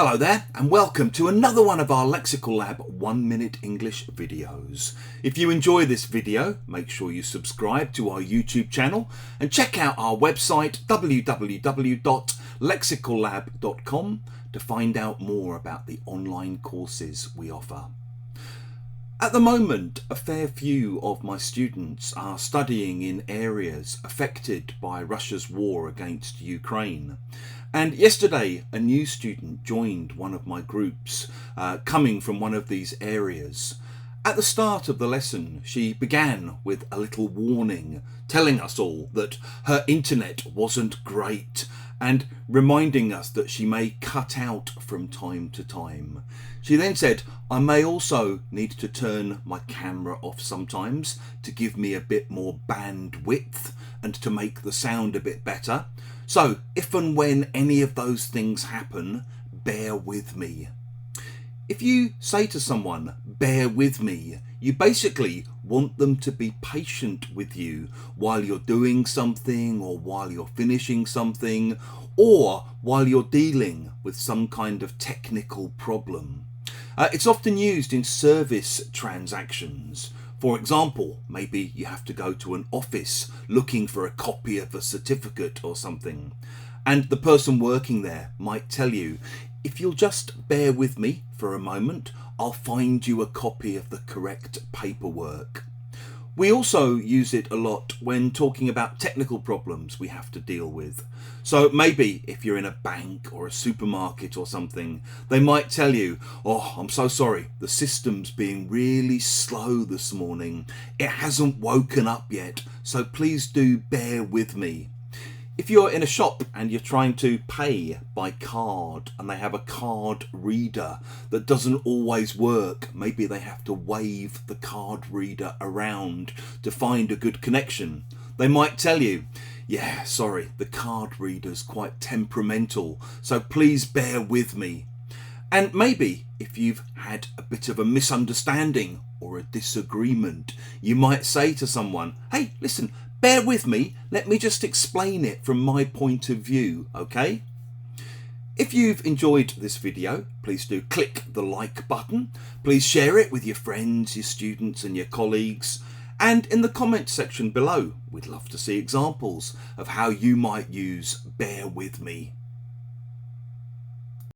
Hello there and welcome to another one of our Lexical Lab 1 Minute English videos. If you enjoy this video, make sure you subscribe to our YouTube channel and check out our website www.lexicallab.com to find out more about the online courses we offer. At the moment, a fair few of my students are studying in areas affected by Russia's war against Ukraine. And yesterday, a new student joined one of my groups coming from one of these areas. At the start of the lesson, she began with a little warning, telling us all that her internet wasn't great and reminding us that she may cut out from time to time. She then said, I may also need to turn my camera off sometimes to give me a bit more bandwidth and to make the sound a bit better. So if and when any of those things happen, bear with me. If you say to someone, bear with me, you basically want them to be patient with you while you're doing something or while you're finishing something or while you're dealing with some kind of technical problem. It's often used in service transactions. For example, maybe you have to go to an office looking for a copy of a certificate or something, and the person working there might tell you, if you'll just bear with me for a moment, I'll find you a copy of the correct paperwork. We also use it a lot when talking about technical problems we have to deal with. So maybe if you're in a bank or a supermarket or something, they might tell you, oh, I'm so sorry, the system's being really slow this morning. It hasn't woken up yet, so please do bear with me. If you're in a shop and you're trying to pay by card and they have a card reader that doesn't always work, maybe they have to wave the card reader around to find a good connection, they might tell you, yeah, sorry, the card reader's quite temperamental, so please bear with me. And maybe if you've had a bit of a misunderstanding or a disagreement, you might say to someone, hey, listen, bear with me, let me just explain it from my point of view, okay? If you've enjoyed this video, please do click the like button. Please share it with your friends, your students and your colleagues. And in the comment section below, we'd love to see examples of how you might use bear with me.